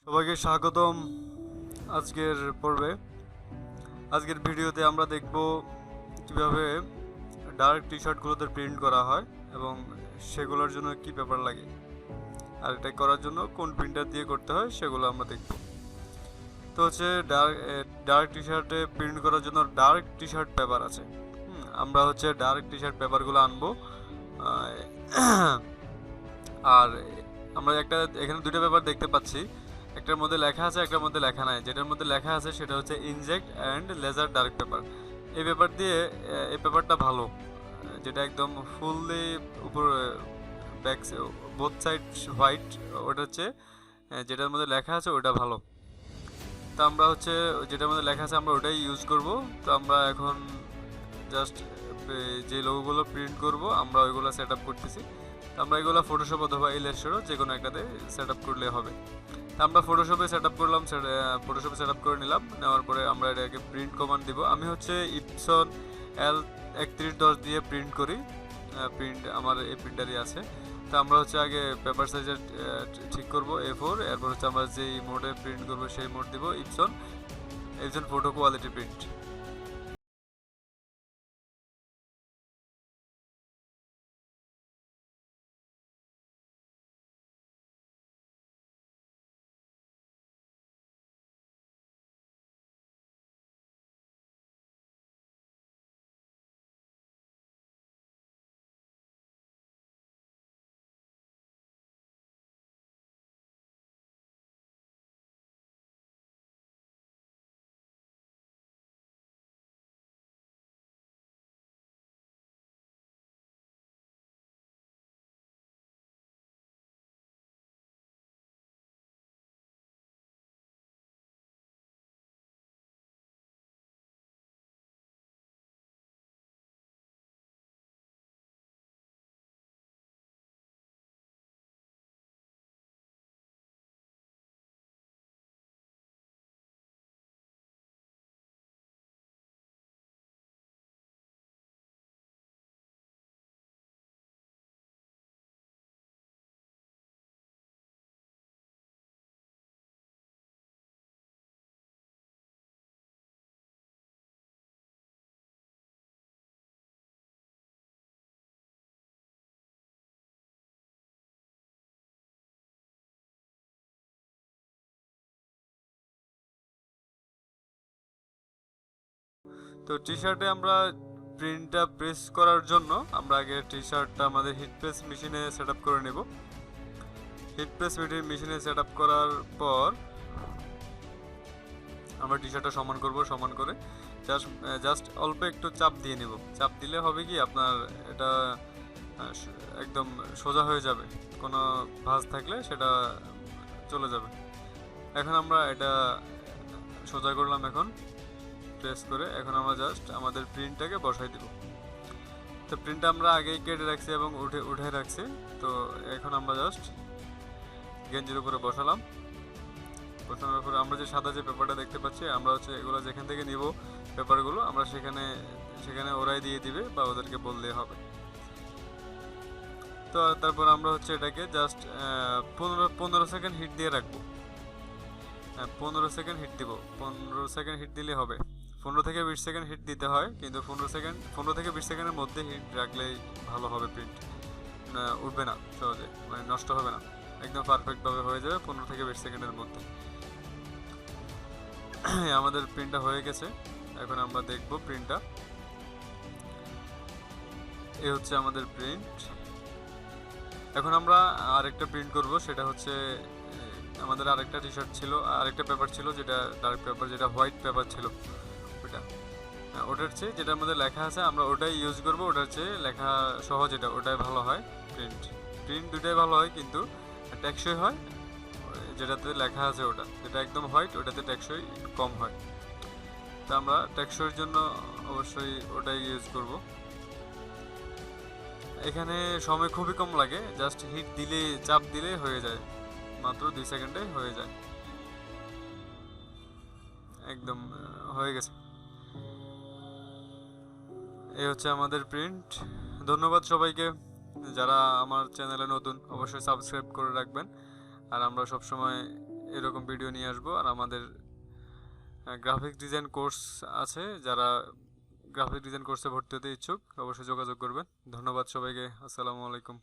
সবাইকে স্বাগতম আজকের পর্বে। আজকের ভিডিওতে আমরা দেখব কিভাবে ডার্ক টি শার্টগুলোতে প্রিন্ট করা হয় এবং সেগুলোর জন্য কি পেপার লাগে, আর এটা করার জন্য কোন প্রিন্টার দিয়ে করতে হয় সেগুলো আমরা দেখব। তো হচ্ছে ডার্ক টি শার্টে প্রিন্ট করার জন্য ডার্ক টি শার্ট পেপার আছে। আমরা হচ্ছে ডার্ক টি শার্ট পেপারগুলো আনবো। আর আমরা এখানে দুটো পেপার দেখতে পাচ্ছি, একটার মধ্যে লেখা আছে, একটার মধ্যে লেখা নাই। যেটার মধ্যে লেখা আছে সেটা হচ্ছে inject and laser dark paper. এই পেপার দিয়ে এই পেপারটা ভালো, যেটা একদম ফুললি উপর ব্যাক বোথ সাইড হোয়াইট, ওটা হচ্ছে যেটার মধ্যে লেখা আছে ওটা ভালো। তো আমরা হচ্ছে যেটার মধ্যে লেখা আছে আমরা ওটাই ইউজ করব। তো আমরা এখন জাস্ট যে লোগোগুলো প্রিন্ট করব আমরা ওইগুলো সেট আপ করতেছি। আমরা এগুলো ফটোশপ অথবা ইলাস্ট্রেটর যে কোনো একটাতে সেট আপ করলে হবে। আমরা ফটোশপে সেট আপ করলাম, ফটোশপে সেট আপ করে নিলাম। নেওয়ার পরে আমরা এটাকে প্রিন্ট কমান্ড দিব। আমি হচ্ছে ইপসন L3110 দিয়ে প্রিন্ট করি, প্রিন্ট আমার এই প্রিন্টারই আছে। তো আমরা হচ্ছে আগে পেপার সাইজের ঠিক করব A4, এরপর হচ্ছে আমরা যেই মোডে প্রিন্ট করব সেই মোড দিব ইপসন ফটো কোয়ালিটি প্রিন্ট। তো টি শার্টে আমরা প্রিন্টটা প্রেস করার জন্য আমরা আগে টি শার্টটা আমাদের হিট প্রেস মেশিনে সেট আপ করে নেব। হিট প্রেস মেশিনে সেট আপ করার পর আমরা টি শার্টটা সমান করব। সমান করে জাস্ট অল্প একটু চাপ দিয়ে নেব। চাপ দিলে হবে কি আপনার এটা একদম সোজা হয়ে যাবে, কোনো ভাঁজ থাকলে সেটা চলে যাবে। এখন আমরা এটা সোজা করলাম, এখন প্রেস করে এখন আমরা জাস্ট আমাদের প্রিন্টটাকে বসাই দিব। তো প্রিন্টটা আমরা আগেই কেটে রাখছি এবং উঠে রাখছি। তো এখন আমরা জাস্ট গেঞ্জির উপরে বসালাম। বসানোর পরে আমরা যে সাদা যে পেপারটা দেখতে পাচ্ছি, আমরা হচ্ছে এগুলো যেখান থেকে নিব পেপারগুলো আমরা সেখানে ওরাই দিয়ে দিবে বা ওদেরকে বললেই হবে। তো তারপর আমরা হচ্ছে এটাকে জাস্ট 15 সেকেন্ড হিট দিয়ে রাখবো। 15 সেকেন্ড হিট দিব। 15 সেকেন্ড হিট দিলে হবে। 15 থেকে 20 সেকেন্ড হিট দিতে হয়, কিন্তু 15 থেকে 20 সেকেন্ডের মধ্যে হিট রাখলেই ভালো হবে। প্রিন্ট উঠবে না সহজে, মানে নষ্ট হবে না, একদম পারফেক্টভাবে হয়ে যাবে 15 থেকে 20 সেকেন্ডের মধ্যে। আমাদের প্রিন্টটা হয়ে গেছে। এখন আমরা দেখব প্রিন্টটা। এই হচ্ছে আমাদের প্রিন্ট। এখন আমরা আরেকটা প্রিন্ট করব, সেটা হচ্ছে আমাদের আরেকটা টি শার্ট ছিল, আরেকটা পেপার ছিল যেটা ডার্ক পেপার, যেটা হোয়াইট পেপার ছিল ওটা। ওটার চেয়ে যেটার মধ্যে লেখা আছে আমরা ওটাই ইউজ করব। ওটার চেয়ে লেখা সহ যেটা, ওটাই ভালো হয়। প্রিন্ট দুটাই ভালো হয়, কিন্তু টেকসই হয় যেটাতে লেখা আছে ওটা। যেটা একদম হোয়াইট ওটাতে টেকসই কম হয়। তো আমরা টেকসইয়ের জন্য অবশ্যই ওটাই ইউজ করব। এখানে সময় খুবই কম লাগে, জাস্ট হিট দিলে, চাপ দিলে হয়ে যায়, মাত্র 2 সেকেন্ডে হয়ে যায়। একদম হয়ে গেছে। এই হচ্ছে আমাদের প্রিন্ট। ধন্যবাদ সবাইকে। যারা আমার চ্যানেলে নতুন অবশ্যই সাবস্ক্রাইব করে রাখবেন। আর আমরা সবসময় এরকম ভিডিও নিয়ে আসবো। আর আমাদের গ্রাফিক্স ডিজাইন কোর্স আছে, যারা গ্রাফিক ডিজাইন কোর্সে ভর্তি হতে ইচ্ছুক অবশ্যই যোগাযোগ করবেন। ধন্যবাদ সবাইকে। আসসালামু আলাইকুম।